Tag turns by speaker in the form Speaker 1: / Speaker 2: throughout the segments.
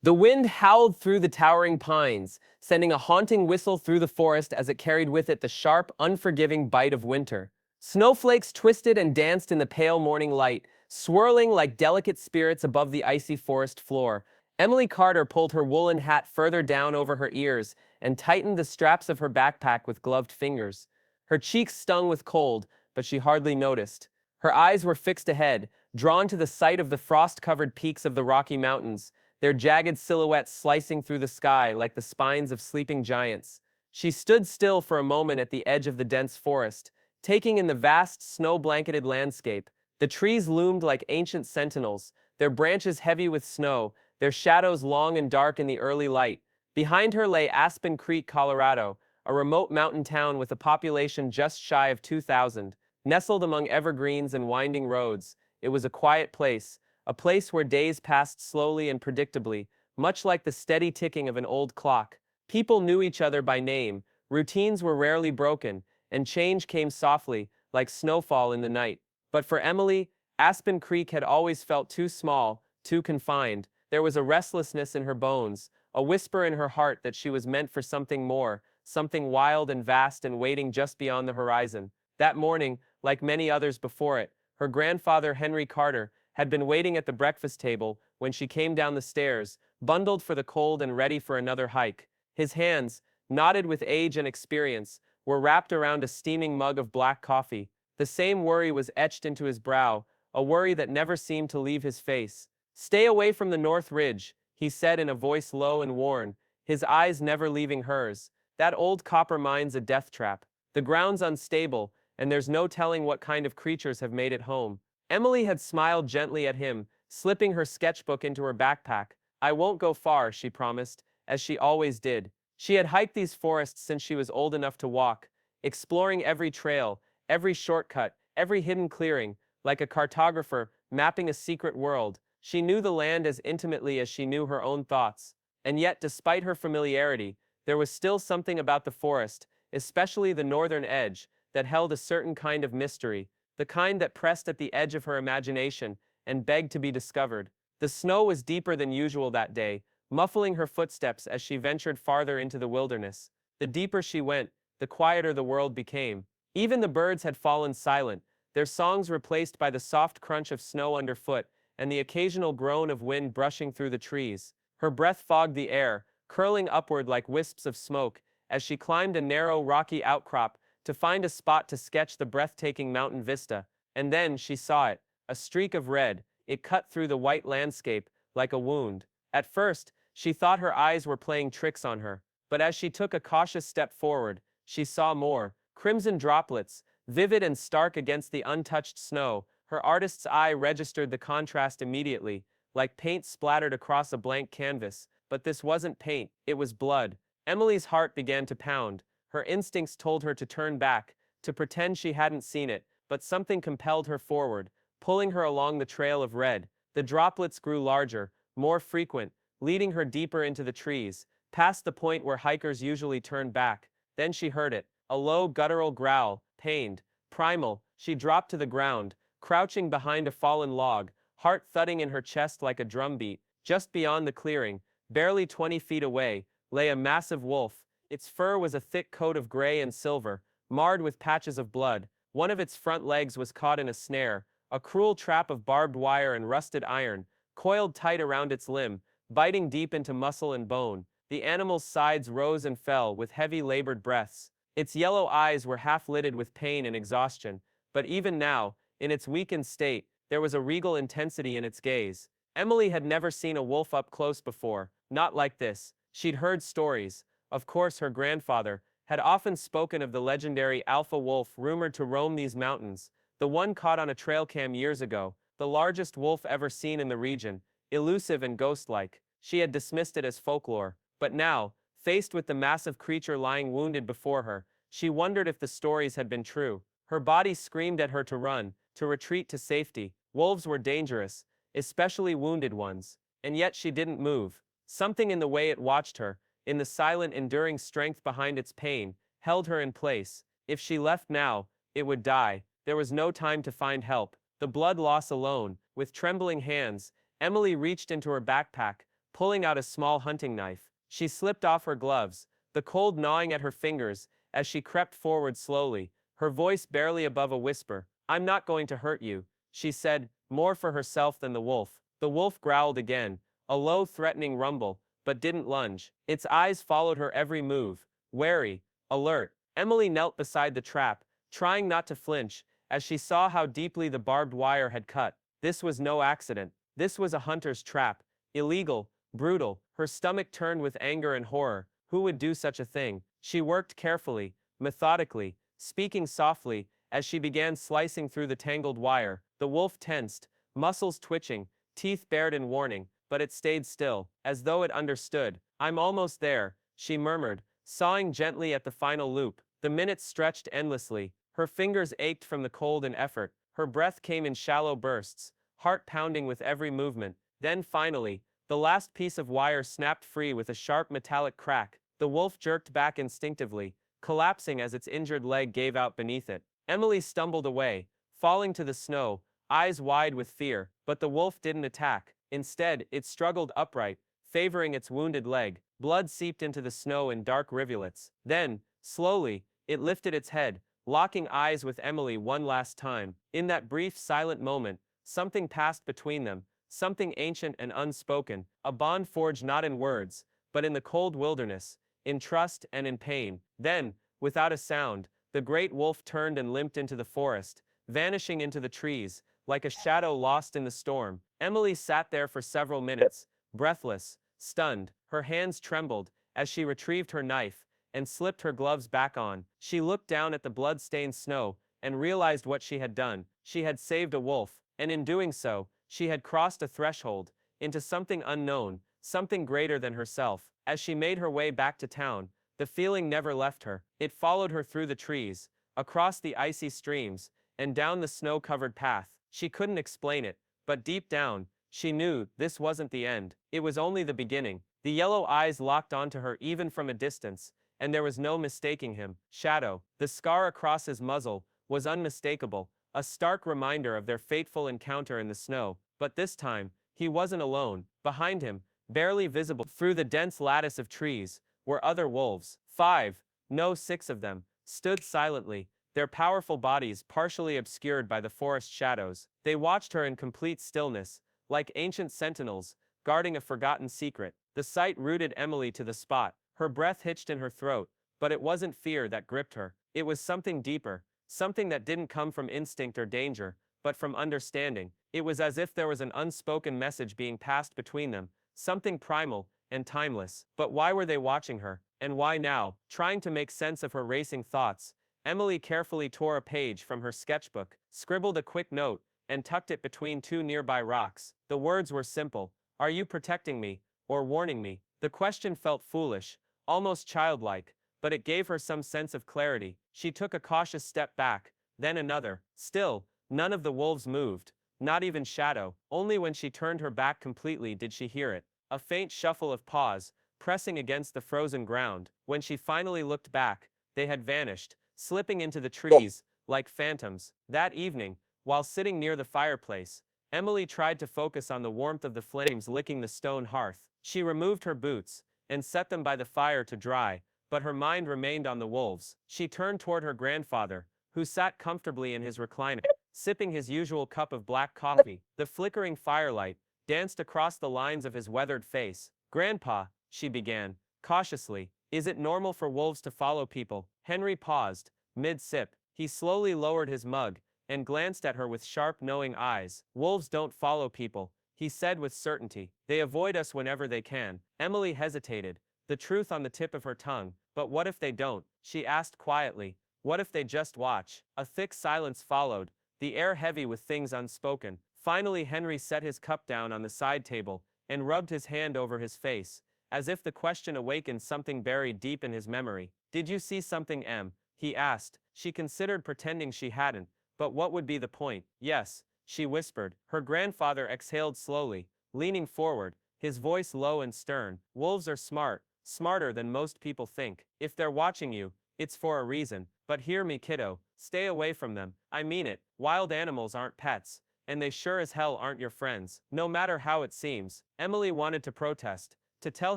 Speaker 1: The wind howled through the towering pines, sending a haunting whistle through the forest as it carried with it the sharp, unforgiving bite of winter. Snowflakes twisted and danced in the pale morning light, swirling like delicate spirits above the icy forest floor. Emily Carter pulled her woolen hat further down over her ears and tightened the straps of her backpack with gloved fingers. Her cheeks stung with cold, but she hardly noticed. Her eyes were fixed ahead, drawn to the sight of the frost-covered peaks of the Rocky Mountains, their jagged silhouettes slicing through the sky like the spines of sleeping giants. She stood still for a moment at the edge of the dense forest, taking in the vast, snow-blanketed landscape. The trees loomed like ancient sentinels, their branches heavy with snow, their shadows long and dark in the early light. Behind her lay Aspen Creek, Colorado, a remote mountain town with a population just shy of 2,000. Nestled among evergreens and winding roads, it was a quiet place, a place where days passed slowly and predictably, much like the steady ticking of an old clock. People knew each other by name, routines were rarely broken, and change came softly, like snowfall in the night. But for Emily, Aspen Creek had always felt too small, too confined. There was a restlessness in her bones, a whisper in her heart that she was meant for something more, something wild and vast and waiting just beyond the horizon. That morning, like many others before it, her grandfather Henry Carter had been waiting at the breakfast table when she came down the stairs, bundled for the cold and ready for another hike. His hands, knotted with age and experience, were wrapped around a steaming mug of black coffee. The same worry was etched into his brow, a worry that never seemed to leave his face. "Stay away from the North Ridge," he said in a voice low and worn, his eyes never leaving hers. "That old copper mine's a death trap. The ground's unstable, and there's no telling what kind of creatures have made it home." Emily had smiled gently at him, slipping her sketchbook into her backpack. "I won't go far," she promised, as she always did. She had hiked these forests since she was old enough to walk, exploring every trail, every shortcut, every hidden clearing, like a cartographer mapping a secret world. She knew the land as intimately as she knew her own thoughts. And yet, despite her familiarity, there was still something about the forest, especially the northern edge, that held a certain kind of mystery, the kind that pressed at the edge of her imagination and begged to be discovered. The snow was deeper than usual that day, muffling her footsteps as she ventured farther into the wilderness. The deeper she went, the quieter the world became. Even the birds had fallen silent, their songs replaced by the soft crunch of snow underfoot and the occasional groan of wind brushing through the trees. Her breath fogged the air, curling upward like wisps of smoke, as she climbed a narrow, rocky outcrop to find a spot to sketch the breathtaking mountain vista. And then she saw it, a streak of red. It cut through the white landscape like a wound. At first, she thought her eyes were playing tricks on her, but as she took a cautious step forward, she saw more. Crimson droplets, vivid and stark against the untouched snow. Her artist's eye registered the contrast immediately, like paint splattered across a blank canvas. But this wasn't paint, it was blood. Emily's heart began to pound. Her instincts told her to turn back, to pretend she hadn't seen it, but something compelled her forward, pulling her along the trail of red. The droplets grew larger, more frequent, leading her deeper into the trees, past the point where hikers usually turn back. Then she heard it, a low guttural growl, pained, primal. She dropped to the ground, crouching behind a fallen log, heart thudding in her chest like a drumbeat. Just beyond the clearing, barely 20 feet away, lay a massive wolf. Its fur was a thick coat of gray and silver, marred with patches of blood. One of its front legs was caught in a snare, a cruel trap of barbed wire and rusted iron, coiled tight around its limb, biting deep into muscle and bone. The animal's sides rose and fell with heavy labored breaths. Its yellow eyes were half-lidded with pain and exhaustion, but even now, in its weakened state, there was a regal intensity in its gaze. Emily had never seen a wolf up close before, not like this. She'd heard stories. Of course, her grandfather had often spoken of the legendary alpha wolf rumored to roam these mountains, the one caught on a trail cam years ago, the largest wolf ever seen in the region, elusive and ghost-like. She had dismissed it as folklore. But now, faced with the massive creature lying wounded before her, she wondered if the stories had been true. Her body screamed at her to run, to retreat to safety. Wolves were dangerous, especially wounded ones. And yet she didn't move. Something in the way it watched her, in the silent, enduring strength behind its pain, held her in place. If she left now, it would die. There was no time to find help. The blood loss alone. With trembling hands, Emily reached into her backpack, pulling out a small hunting knife. She slipped off her gloves, the cold gnawing at her fingers as she crept forward slowly, her voice barely above a whisper. "I'm not going to hurt you," she said, more for herself than the wolf. The wolf growled again, a low, threatening rumble, but didn't lunge. Its eyes followed her every move, wary, alert. Emily knelt beside the trap, trying not to flinch, as she saw how deeply the barbed wire had cut. This was no accident. This was a hunter's trap. Illegal, brutal. Her stomach turned with anger and horror. Who would do such a thing? She worked carefully, methodically, speaking softly, as she began slicing through the tangled wire. The wolf tensed, muscles twitching, teeth bared in warning, but it stayed still, as though it understood. "I'm almost there," she murmured, sawing gently at the final loop. The minutes stretched endlessly. Her fingers ached from the cold and effort. Her breath came in shallow bursts, heart pounding with every movement. Then finally, the last piece of wire snapped free with a sharp metallic crack. The wolf jerked back instinctively, collapsing as its injured leg gave out beneath it. Emily stumbled away, falling to the snow, eyes wide with fear, but the wolf didn't attack. Instead, it struggled upright, favoring its wounded leg. Blood seeped into the snow in dark rivulets. Then, slowly, it lifted its head, locking eyes with Emily one last time. In that brief, silent moment, something passed between them, something ancient and unspoken, a bond forged not in words, but in the cold wilderness, in trust and in pain. Then, without a sound, the great wolf turned and limped into the forest, vanishing into the trees, like a shadow lost in the storm. Emily sat there for several minutes, breathless, stunned. Her hands trembled as she retrieved her knife and slipped her gloves back on. She looked down at the blood-stained snow and realized what she had done. She had saved a wolf, and in doing so, she had crossed a threshold into something unknown, something greater than herself. As she made her way back to town, the feeling never left her. It followed her through the trees, across the icy streams, and down the snow-covered path. She couldn't explain it, but deep down, she knew this wasn't the end. It was only the beginning. The yellow eyes locked onto her even from a distance, and there was no mistaking him. Shadow, the scar across his muzzle, was unmistakable, a stark reminder of their fateful encounter in the snow. But this time, he wasn't alone. Behind him, barely visible through the dense lattice of trees, were other wolves. 5, no 6 of them, stood silently, their powerful bodies partially obscured by the forest shadows. They watched her in complete stillness, like ancient sentinels, guarding a forgotten secret. The sight rooted Emily to the spot. Her breath hitched in her throat, but it wasn't fear that gripped her. It was something deeper, something that didn't come from instinct or danger, but from understanding. It was as if there was an unspoken message being passed between them, something primal and timeless. But why were they watching her? And why now? Trying to make sense of her racing thoughts, Emily carefully tore a page from her sketchbook, scribbled a quick note, and tucked it between 2 nearby rocks. The words were simple. "Are you protecting me, or warning me?" The question felt foolish, almost childlike, but it gave her some sense of clarity. She took a cautious step back, then another. Still, none of the wolves moved, not even Shadow. Only when she turned her back completely did she hear it, a faint shuffle of paws, pressing against the frozen ground. When she finally looked back, they had vanished, slipping into the trees, like phantoms. That evening, while sitting near the fireplace, Emily tried to focus on the warmth of the flames licking the stone hearth. She removed her boots and set them by the fire to dry, but her mind remained on the wolves. She turned toward her grandfather, who sat comfortably in his recliner, sipping his usual cup of black coffee. The flickering firelight danced across the lines of his weathered face. "Grandpa," she began, cautiously, "is it normal for wolves to follow people?" Henry paused, mid-sip. He slowly lowered his mug and glanced at her with sharp, knowing eyes. "Wolves don't follow people," he said with certainty. "They avoid us whenever they can." Emily hesitated, the truth on the tip of her tongue. "But what if they don't?" she asked quietly. "What if they just watch?" A thick silence followed, the air heavy with things unspoken. Finally Henry set his cup down on the side table and rubbed his hand over his face, as if the question awakened something buried deep in his memory. "Did you see something, Em?" he asked. She considered pretending she hadn't, but what would be the point? "Yes," she whispered. Her grandfather exhaled slowly, leaning forward, his voice low and stern. "Wolves are smart, smarter than most people think. If they're watching you, it's for a reason. But hear me, kiddo, stay away from them. I mean it. Wild animals aren't pets, and they sure as hell aren't your friends, no matter how it seems. Emily wanted to protest, to tell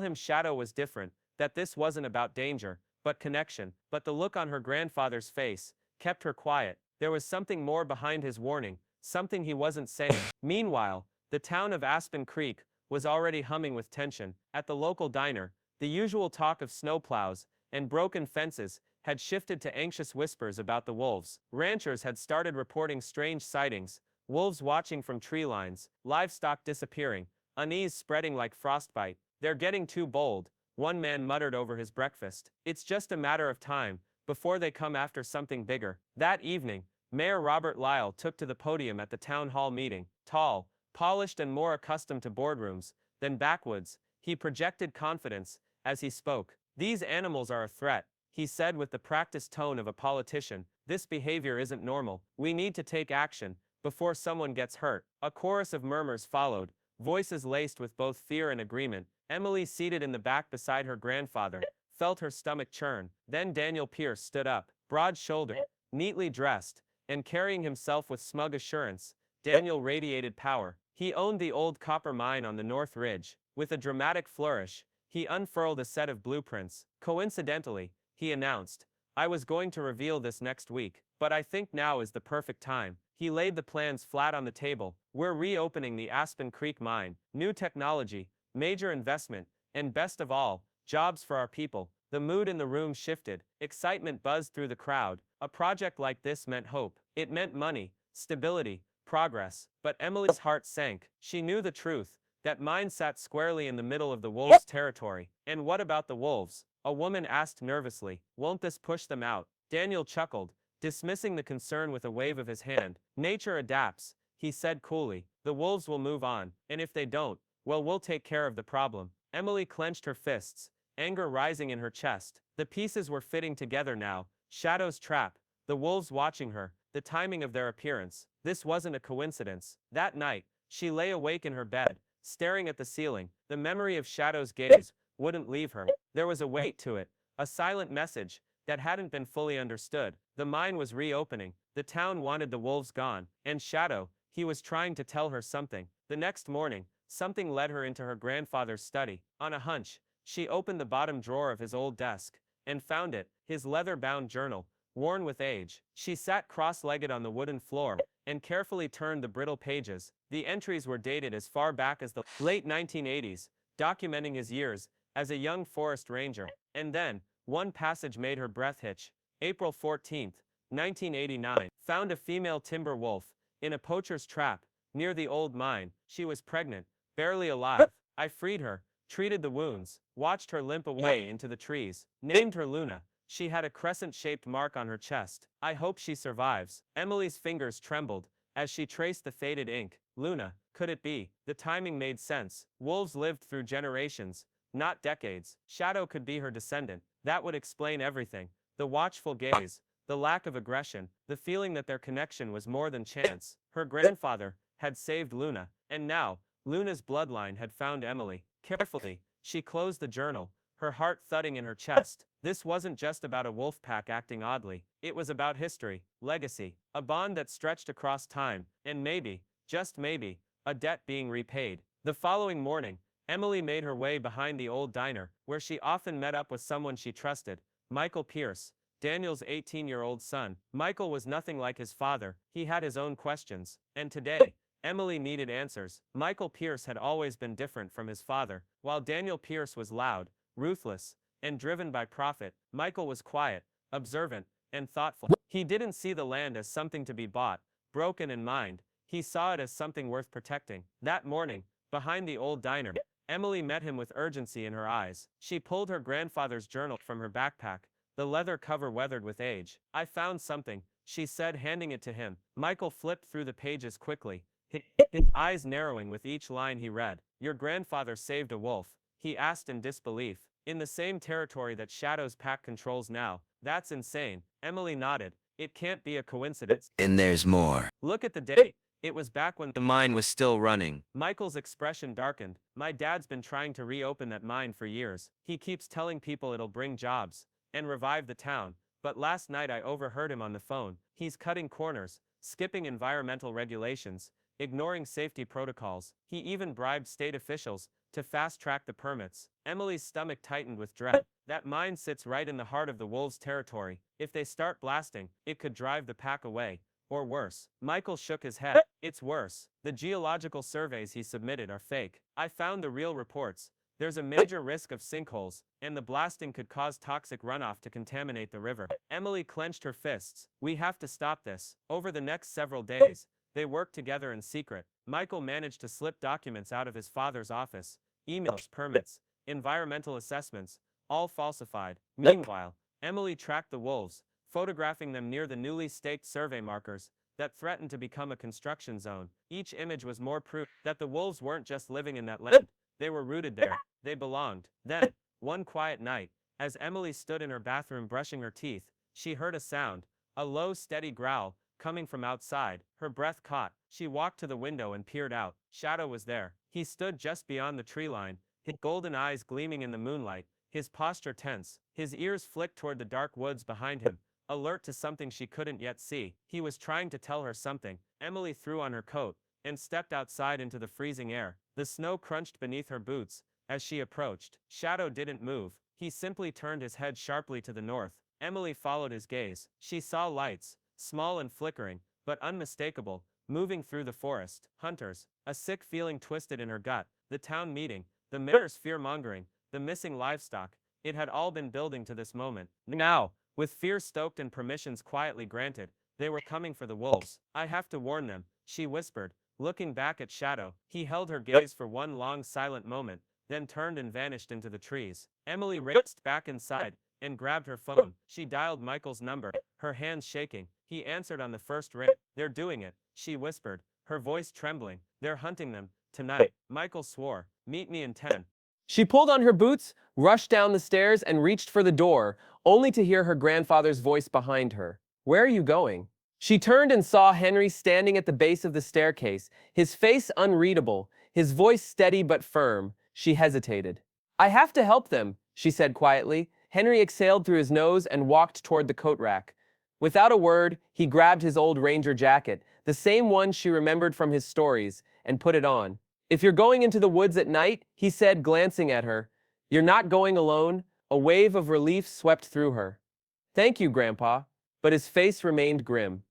Speaker 1: him Shadow was different, that this wasn't about danger, but connection, but the look on her grandfather's face kept her quiet. There was something more behind his warning, something he wasn't saying. Meanwhile, the town of Aspen Creek was already humming with tension. At the local diner, the usual talk of snowplows and broken fences had shifted to anxious whispers about the wolves. Ranchers had started reporting strange sightings, wolves watching from tree lines, livestock disappearing, unease spreading like frostbite. "They're getting too bold," one man muttered over his breakfast. "It's just a matter of time before they come after something bigger." That evening, Mayor Robert Lyle took to the podium at the town hall meeting. Tall, polished and more accustomed to boardrooms than backwoods, he projected confidence as he spoke. "These animals are a threat," he said with the practiced tone of a politician. "This behavior isn't normal. We need to take action before someone gets hurt." A chorus of murmurs followed, voices laced with both fear and agreement. Emily, seated in the back beside her grandfather, felt her stomach churn. Then Daniel Pierce stood up, broad-shouldered, neatly dressed, and carrying himself with smug assurance. Daniel radiated power. He owned the old copper mine on the North Ridge. With a dramatic flourish, he unfurled a set of blueprints. "Coincidentally," he announced, "I was going to reveal this next week, but I think now is the perfect time." He laid the plans flat on the table. "We're reopening the Aspen Creek mine. New technology, major investment, and best of all, jobs for our people." The mood in the room shifted. Excitement buzzed through the crowd. A project like this meant hope. It meant money, stability, progress. But Emily's heart sank. She knew the truth. That mine sat squarely in the middle of the wolves' territory. "And what about the wolves?" a woman asked nervously. "Won't this push them out?" Daniel chuckled, dismissing the concern with a wave of his hand. "Nature adapts," he said coolly. "The wolves will move on, and if they don't, well, we'll take care of the problem." Emily clenched her fists, anger rising in her chest. The pieces were fitting together now. Shadow's trap, the wolves watching her, the timing of their appearance. This wasn't a coincidence. That night, she lay awake in her bed, staring at the ceiling. The memory of Shadow's gaze wouldn't leave her. There was a weight to it, a silent message that hadn't been fully understood. The mine was reopening. The town wanted the wolves gone. And Shadow, he was trying to tell her something. The next morning, something led her into her grandfather's study. On a hunch, she opened the bottom drawer of his old desk and found it, his leather-bound journal, worn with age. She sat cross-legged on the wooden floor and carefully turned the brittle pages. The entries were dated as far back as the late 1980s, documenting his years as a young forest ranger. And then, one passage made her breath hitch. April 14, 1989. Found a female timber wolf in a poacher's trap near the old mine. She was pregnant, barely alive. I freed her, treated the wounds, watched her limp away into the trees. Named her Luna. She had a crescent-shaped mark on her chest. I hope she survives. Emily's fingers trembled as she traced the faded ink. Luna, could it be? The timing made sense. Wolves lived through generations, not decades. Shadow could be her descendant. That would explain everything. The watchful gaze, the lack of aggression, the feeling that their connection was more than chance. Her grandfather had saved Luna, and now, Luna's bloodline had found Emily. Carefully, she closed the journal, her heart thudding in her chest. This wasn't just about a wolf pack acting oddly. It was about history, legacy, a bond that stretched across time, and maybe, just maybe, a debt being repaid. The following morning, Emily made her way behind the old diner, where she often met up with someone she trusted, Michael Pierce, Daniel's 18-year-old son. Michael was nothing like his father. He had his own questions, and today, Emily needed answers. Michael Pierce had always been different from his father. While Daniel Pierce was loud, ruthless, and driven by profit, Michael was quiet, observant, and thoughtful. He didn't see the land as something to be bought, broken in mind. He saw it as something worth protecting. That morning, behind the old diner, Emily met him with urgency in her eyes. She pulled her grandfather's journal from her backpack, the leather cover weathered with age. "I found something," she said, handing it to him. Michael flipped through the pages quickly, his eyes narrowing with each line he read. "Your grandfather saved a wolf?" he asked in disbelief. "In the same territory that Shadow's pack controls now." "That's insane." Emily nodded. "It can't be a coincidence."
Speaker 2: And there's more.
Speaker 1: "Look at the date. It was back when
Speaker 2: The mine was still running.
Speaker 1: Michael's expression darkened. "My dad's been trying to reopen that mine for years. He keeps telling people it'll bring jobs and revive the town. But last night I overheard him on the phone. He's cutting corners, skipping environmental regulations, ignoring safety protocols. He even bribed state officials to fast-track the permits. Emily's stomach tightened with dread. That mine sits right in the heart of the wolves' territory. If they start blasting, it could drive the pack away. Or worse. Michael shook his head. It's worse. The geological surveys he submitted are fake. I found the real reports. There's a major risk of sinkholes, and the blasting could cause toxic runoff to contaminate the river. Emily clenched her fists. We have to stop this. Over the next several days, they worked together in secret. Michael managed to slip documents out of his father's office, emails, permits, environmental assessments, all falsified. Meanwhile, Emily tracked the wolves, photographing them near the newly staked survey markers that threatened to become a construction zone. Each image was more proof that the wolves weren't just living in that land. They were rooted there. They belonged. Then, one quiet night, as Emily stood in her bathroom brushing her teeth, she heard a sound, a low, steady growl, coming from outside. Her breath caught. She walked to the window and peered out. Shadow was there. He stood just beyond the tree line, his golden eyes gleaming in the moonlight, his posture tense. His ears flicked toward the dark woods behind him, alert to something she couldn't yet see. He was trying to tell her something. Emily threw on her coat and stepped outside into the freezing air. The snow crunched beneath her boots as she approached. Shadow didn't move. He simply turned his head sharply to the north. Emily followed his gaze. She saw lights, small and flickering, but unmistakable, moving through the forest. Hunters. A sick feeling twisted in her gut. The town meeting, the mayor's fear-mongering, the missing livestock. It had all been building to this moment. Now, with fear stoked and permissions quietly granted, they were coming for the wolves. I have to warn them, she whispered, looking back at Shadow. He held her gaze for one long silent moment, then turned and vanished into the trees. Emily raced back inside and grabbed her phone. She dialed Michael's number, her hands shaking. He answered on the first ring. They're doing it, she whispered, her voice trembling. They're hunting them, tonight. Michael swore. Meet me in 10. She pulled on her boots, rushed down the stairs, and reached for the door, only to hear her grandfather's voice behind her. Where are you going? She turned and saw Henry standing at the base of the staircase, his face unreadable, his voice steady but firm. She hesitated. I have to help them, she said quietly. Henry exhaled through his nose and walked toward the coat rack. Without a word, he grabbed his old ranger jacket, the same one she remembered from his stories, and put it on. If you're going into the woods at night, he said, glancing at her, you're not going alone. A wave of relief swept through her. Thank you, Grandpa. But his face remained grim.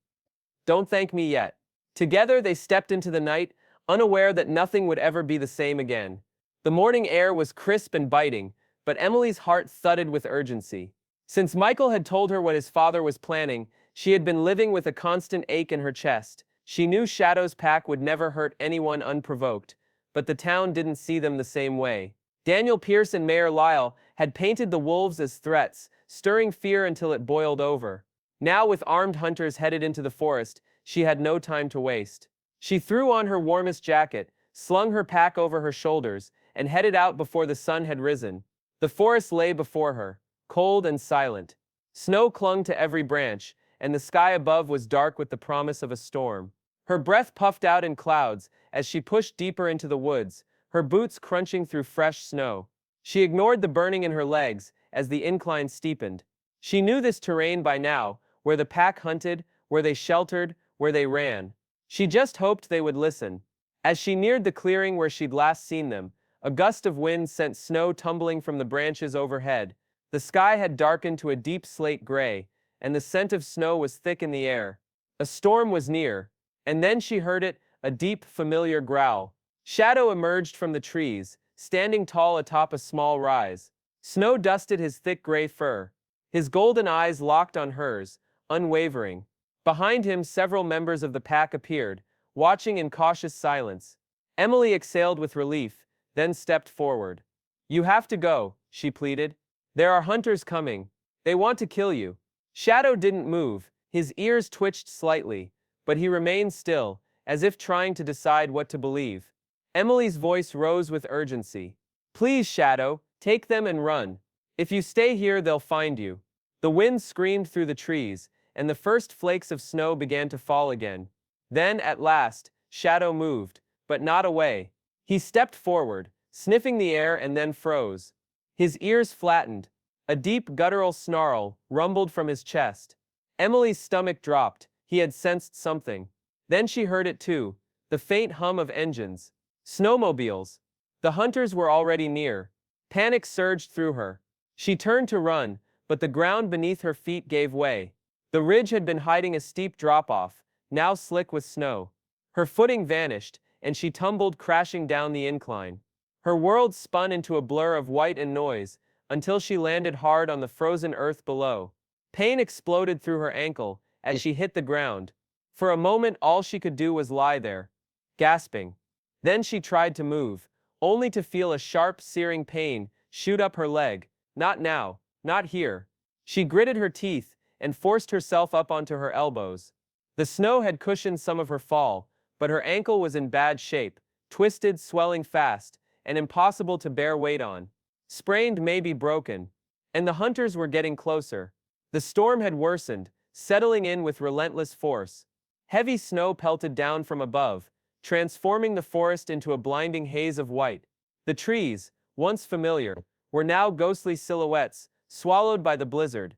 Speaker 1: Don't thank me yet. Together they stepped into the night, unaware that nothing would ever be the same again. The morning air was crisp and biting, but Emily's heart thudded with urgency. Since Michael had told her what his father was planning, she had been living with a constant ache in her chest. She knew Shadow's pack would never hurt anyone unprovoked, but the town didn't see them the same way. Daniel Pierce and Mayor Lyle had painted the wolves as threats, stirring fear until it boiled over. Now, with armed hunters headed into the forest, she had no time to waste. She threw on her warmest jacket, slung her pack over her shoulders, and headed out before the sun had risen. The forest lay before her, cold and silent. Snow clung to every branch, and the sky above was dark with the promise of a storm. Her breath puffed out in clouds as she pushed deeper into the woods, her boots crunching through fresh snow. She ignored the burning in her legs as the incline steepened. She knew this terrain by now, where the pack hunted, where they sheltered, where they ran. She just hoped they would listen. As she neared the clearing where she'd last seen them, a gust of wind sent snow tumbling from the branches overhead. The sky had darkened to a deep slate gray, and the scent of snow was thick in the air. A storm was near, and then she heard it, a deep, familiar growl. Shadow emerged from the trees, standing tall atop a small rise. Snow dusted his thick gray fur. His golden eyes locked on hers, unwavering. Behind him, several members of the pack appeared, watching in cautious silence. Emily exhaled with relief, then stepped forward. You have to go, she pleaded. There are hunters coming. They want to kill you. Shadow didn't move. His ears twitched slightly, but he remained still, as if trying to decide what to believe. Emily's voice rose with urgency. Please, Shadow, take them and run. If you stay here, they'll find you. The wind screamed through the trees, and the first flakes of snow began to fall again. Then, at last, Shadow moved, but not away. He stepped forward, sniffing the air, and then froze. His ears flattened. A deep guttural snarl rumbled from his chest. Emily's stomach dropped. He had sensed something. Then she heard it too, the faint hum of engines. Snowmobiles. The hunters were already near. Panic surged through her. She turned to run, but the ground beneath her feet gave way. The ridge had been hiding a steep drop-off, now slick with snow. Her footing vanished, and she tumbled crashing down the incline. Her world spun into a blur of white and noise, until she landed hard on the frozen earth below. Pain exploded through her ankle as she hit the ground. For a moment all she could do was lie there, gasping. Then she tried to move, only to feel a sharp, searing pain shoot up her leg. Not now, not here. She gritted her teeth and forced herself up onto her elbows. The snow had cushioned some of her fall, but her ankle was in bad shape, twisted, swelling fast, and impossible to bear weight on. Sprained, maybe broken. And the hunters were getting closer. The storm had worsened, settling in with relentless force. Heavy snow pelted down from above, transforming the forest into a blinding haze of white. The trees, once familiar, were now ghostly silhouettes, swallowed by the blizzard.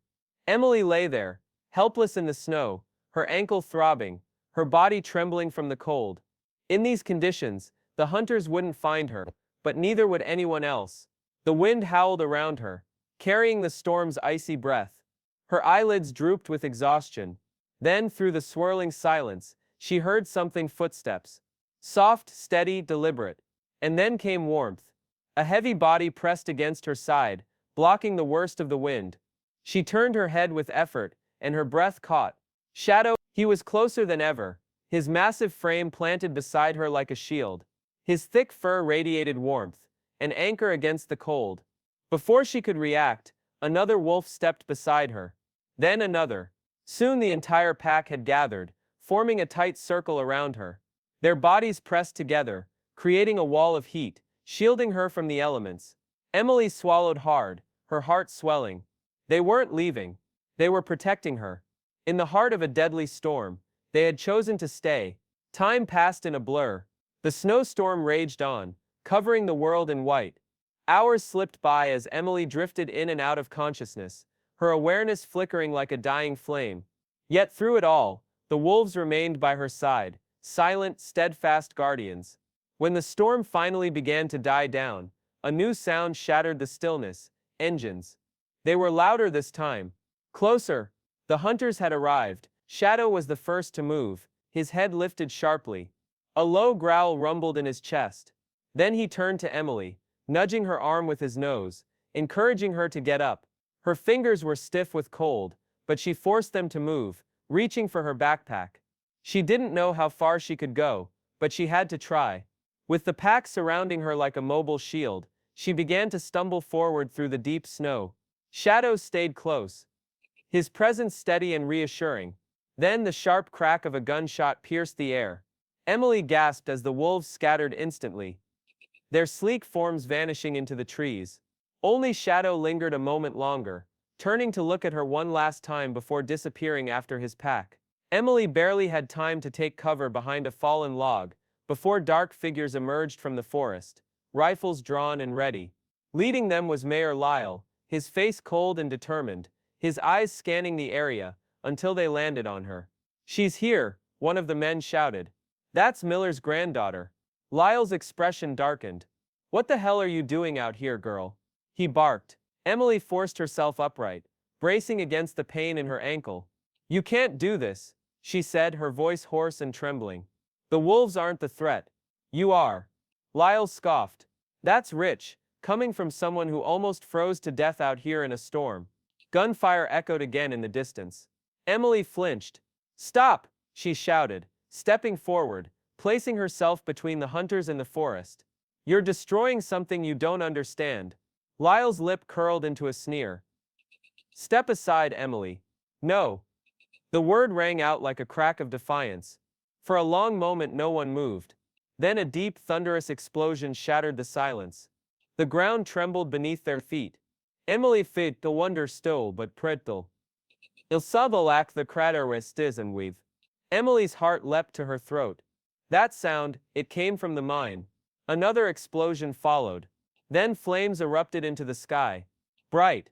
Speaker 1: Emily lay there, helpless in the snow, her ankle throbbing, her body trembling from the cold. In these conditions, the hunters wouldn't find her, but neither would anyone else. The wind howled around her, carrying the storm's icy breath. Her eyelids drooped with exhaustion. Then, through the swirling silence, she heard something: footsteps. Soft, steady, deliberate. And then came warmth. A heavy body pressed against her side, blocking the worst of the wind. She turned her head with effort, and her breath caught. Shadow. He was closer than ever, his massive frame planted beside her like a shield. His thick fur radiated warmth, an anchor against the cold. Before she could react, another wolf stepped beside her. Then another. Soon the entire pack had gathered, forming a tight circle around her. Their bodies pressed together, creating a wall of heat, shielding her from the elements. Emily swallowed hard, her heart swelling. They weren't leaving. They were protecting her. In the heart of a deadly storm, they had chosen to stay. Time passed in a blur. The snowstorm raged on, covering the world in white. Hours slipped by as Emily drifted in and out of consciousness, her awareness flickering like a dying flame. Yet through it all, the wolves remained by her side, silent, steadfast guardians. When the storm finally began to die down, a new sound shattered the stillness: engines. They were louder this time. Closer. The hunters had arrived. Shadow was the first to move, his head lifted sharply. A low growl rumbled in his chest. Then he turned to Emily, nudging her arm with his nose, encouraging her to get up. Her fingers were stiff with cold, but she forced them to move, reaching for her backpack. She didn't know how far she could go, but she had to try. With the pack surrounding her like a mobile shield, she began to stumble forward through the deep snow. Shadow stayed close, his presence steady and reassuring. Then the sharp crack of a gunshot pierced the air. Emily gasped as the wolves scattered instantly, their sleek forms vanishing into the trees. Only Shadow lingered a moment longer, turning to look at her one last time before disappearing after his pack. Emily barely had time to take cover behind a fallen log before dark figures emerged from the forest, rifles drawn and ready. Leading them was Mayor Lyle, his face cold and determined, his eyes scanning the area until they landed on her. "She's here," one of the men shouted. "That's Miller's granddaughter." Lyle's expression darkened. "What the hell are you doing out here, girl?" he barked. Emily forced herself upright, bracing against the pain in her ankle. "You can't do this," she said, her voice hoarse and trembling. "The wolves aren't the threat. You are." Lyle scoffed. "That's rich, coming from someone who almost froze to death out here in a storm." Gunfire echoed again in the distance. Emily flinched. "Stop!" she shouted, stepping forward, placing herself between the hunters and the forest. "You're destroying something you don't understand." Lyle's lip curled into a sneer. "Step aside, Emily." "No." The word rang out like a crack of defiance. For a long moment no one moved. Then a deep, thunderous explosion shattered the silence. The ground trembled beneath their feet. Emily fit the wonder still but prettel. Il savolac the crater restizen weave. Emily's heart leapt to her throat. That sound, it came from the mine. Another explosion followed. Then flames erupted into the sky. Bright.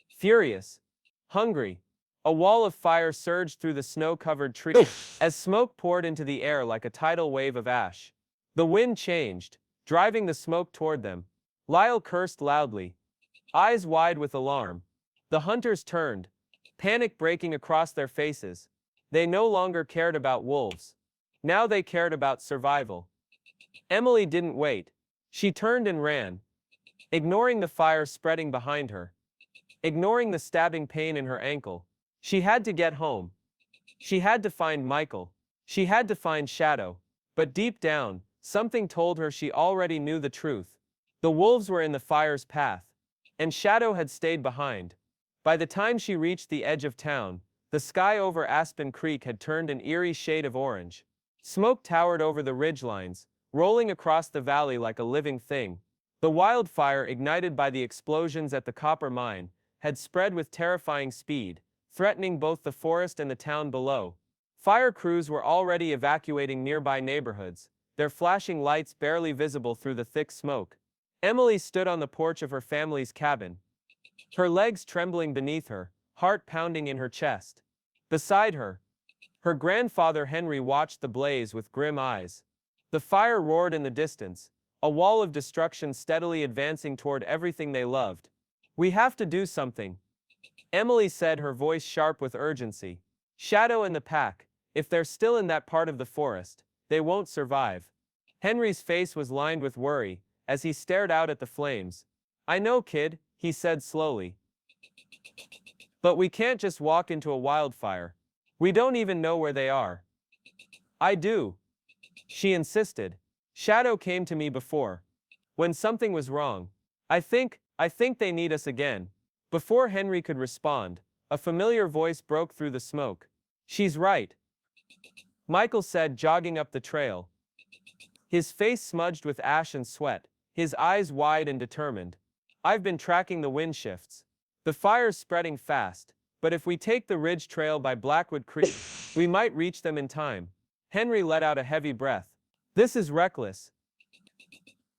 Speaker 1: Furious. Hungry. A wall of fire surged through the snow-covered trees as smoke poured into the air like a tidal wave of ash. The wind changed, driving the smoke toward them. Lyle cursed loudly, eyes wide with alarm. The hunters turned, panic breaking across their faces. They no longer cared about wolves. Now they cared about survival. Emily didn't wait. She turned and ran, ignoring the fire spreading behind her, ignoring the stabbing pain in her ankle. She had to get home. She had to find Michael. She had to find Shadow. But deep down, something told her she already knew the truth. The wolves were in the fire's path, and Shadow had stayed behind. By the time she reached the edge of town, the sky over Aspen Creek had turned an eerie shade of orange. Smoke towered over the ridgelines, rolling across the valley like a living thing. The wildfire, ignited by the explosions at the copper mine, had spread with terrifying speed, threatening both the forest and the town below. Fire crews were already evacuating nearby neighborhoods, their flashing lights barely visible through the thick smoke. Emily stood on the porch of her family's cabin, her legs trembling beneath her, heart pounding in her chest. Beside her, her grandfather Henry watched the blaze with grim eyes. The fire roared in the distance, a wall of destruction steadily advancing toward everything they loved. "We have to do something," Emily said, her voice sharp with urgency. "Shadow and the pack, if they're still in that part of the forest, they won't survive." Henry's face was lined with worry as he stared out at the flames. "I know, kid," he said slowly. "But we can't just walk into a wildfire. We don't even know where they are." "I do," she insisted. "Shadow came to me before, when something was wrong. I think they need us again." Before Henry could respond, a familiar voice broke through the smoke. "She's right," Michael said, jogging up the trail, his face smudged with ash and sweat, his eyes wide and determined. "I've been tracking the wind shifts. The fire's spreading fast, but if we take the ridge trail by Blackwood Creek, we might reach them in time." Henry let out a heavy breath. "This is reckless,"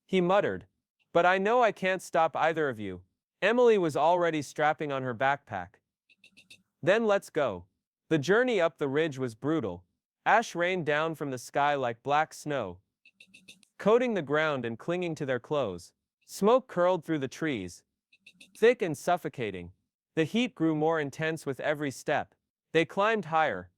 Speaker 1: he muttered. "But I know I can't stop either of you." Emily was already strapping on her backpack. "Then let's go." The journey up the ridge was brutal. Ash rained down from the sky like black snow, coating the ground and clinging to their clothes. Smoke curled through the trees, thick and suffocating. The heat grew more intense with every step. They climbed higher,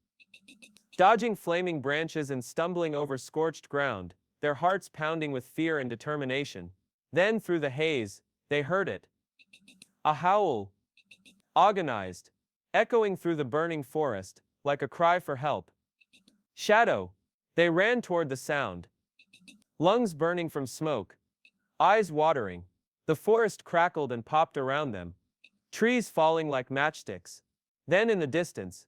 Speaker 1: dodging flaming branches and stumbling over scorched ground, their hearts pounding with fear and determination. Then through the haze, they heard it. A howl, agonized, echoing through the burning forest, like a cry for help. Shadow. They ran toward the sound, lungs burning from smoke, eyes watering. The forest crackled and popped around them, trees falling like matchsticks. Then in the distance,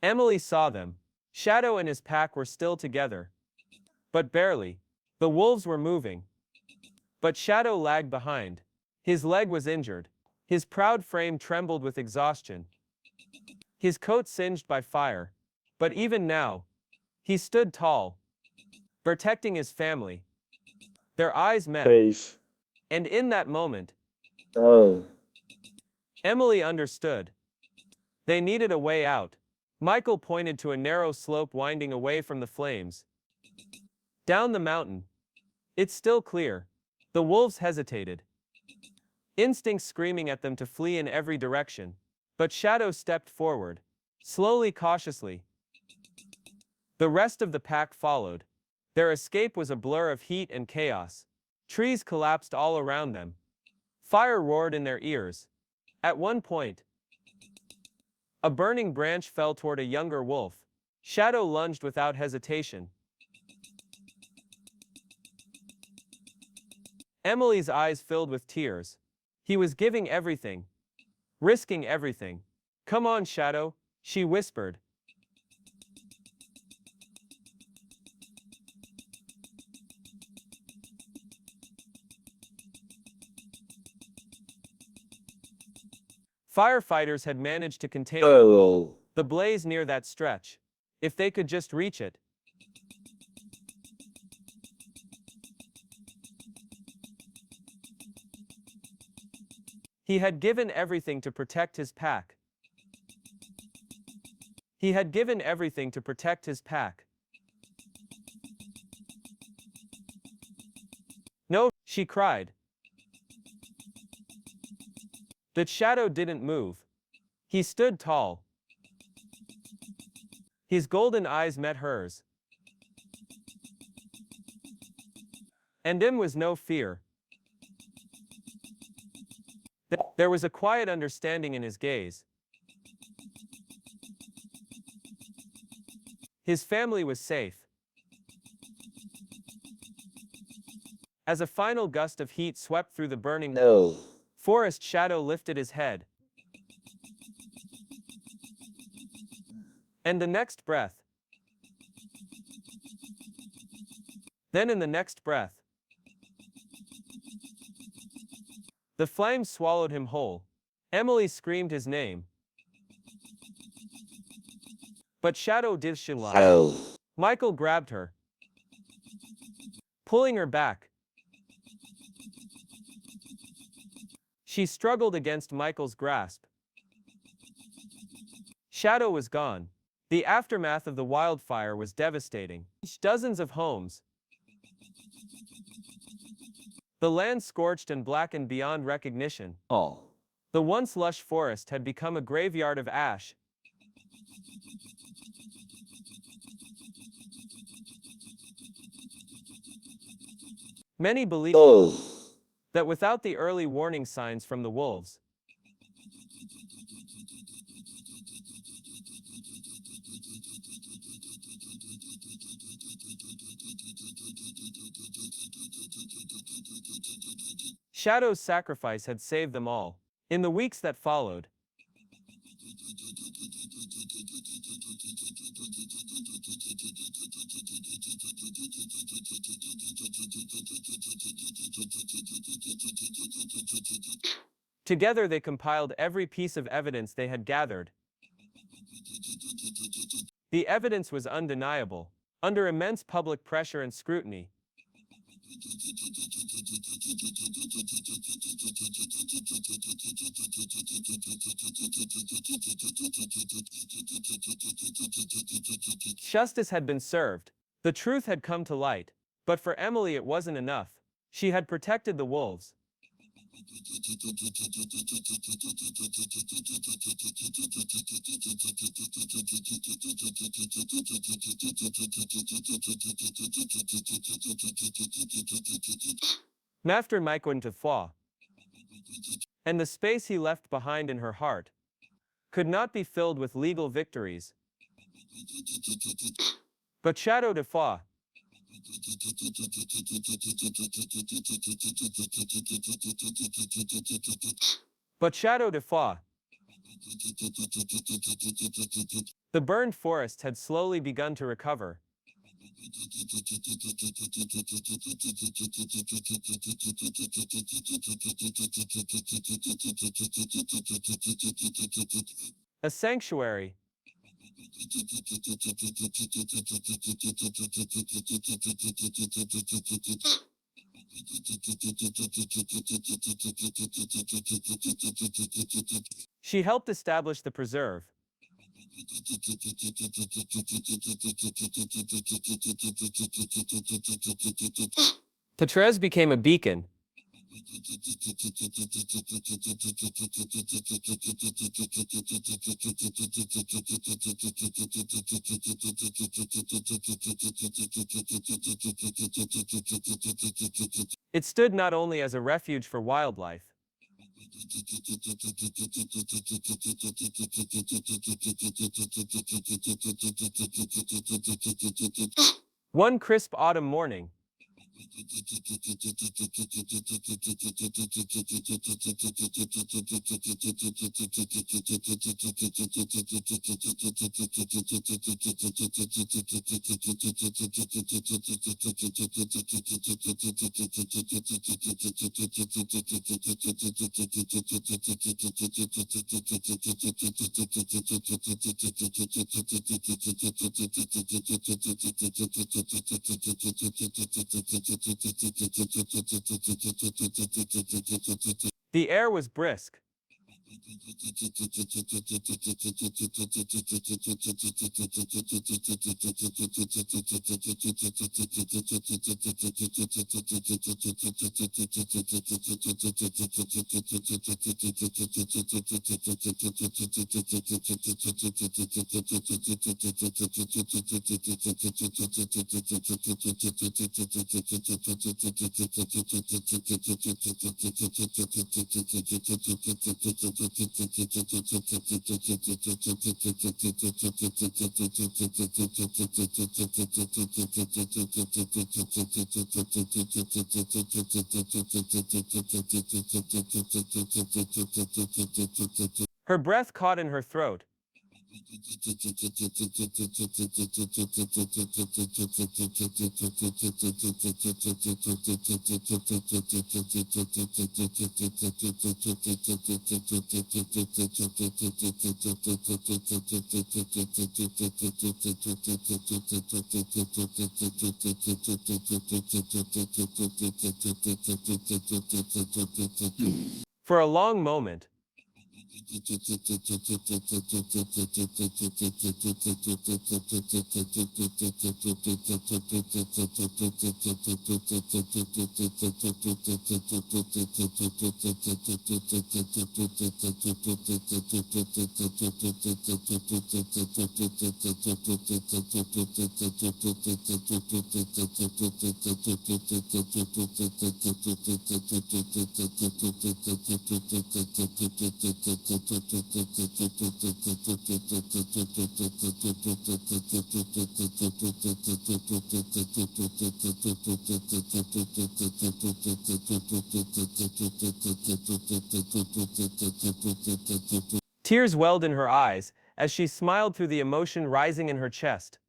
Speaker 1: Emily saw them. Shadow and his pack were still together, but barely. The wolves were moving, but Shadow lagged behind. His leg was injured. His proud frame trembled with exhaustion, his coat singed by fire. But even now, he stood tall, protecting his family. Their eyes met,
Speaker 3: Face.
Speaker 1: and in that moment,
Speaker 3: Oh.
Speaker 1: Emily understood. They needed a way out. Michael pointed to a narrow slope winding away from the flames. "Down the mountain. It's still clear." The wolves hesitated, instincts screaming at them to flee in every direction. But Shadow stepped forward, slowly, cautiously. The rest of the pack followed. Their escape was a blur of heat and chaos. Trees collapsed all around them. Fire roared in their ears. At one point, a burning branch fell toward a younger wolf. Shadow lunged without hesitation. Emily's eyes filled with tears. He was giving everything, risking everything. "Come on, Shadow," she whispered. Firefighters had managed to contain
Speaker 3: Oh.
Speaker 1: the blaze near that stretch. If they could just reach it. He had given everything to protect his pack. He had given everything to protect his pack. No, she cried. But Shadow didn't move. He stood tall. His golden eyes met hers. And in was no fear. There was a quiet understanding in his gaze. His family was safe. As a final gust of heat swept through the burning forest, Shadow lifted his head. And the next breath. Then in the next breath. The flames swallowed him whole. Emily screamed his name. But Shadow did Shadow. Michael grabbed her, pulling her back. She struggled against Michael's grasp. Shadow was gone. The aftermath of the wildfire was devastating. Dozens of homes. The land scorched and blackened beyond recognition. The once lush forest had become a graveyard of ash. Many believed that without the early warning signs from the wolves, Shadow's sacrifice had saved them all. In the weeks that followed, together they compiled every piece of evidence they had gathered. The evidence was undeniable. Under immense public pressure and scrutiny, justice had been served. The truth had come to light. But for Emily it wasn't enough. She had protected the wolves. After Mike went to Foix, and the space he left behind in her heart could not be filled with legal victories. But Shadow de Foix, the burned forest had slowly begun to recover. A sanctuary. She helped establish the preserve. Petrez became a beacon. It stood not only as a refuge for wildlife, one crisp autumn morning, the air was brisk. Her breath caught in her throat. For a long moment, tears welled in her eyes as she smiled through the emotion rising in her chest.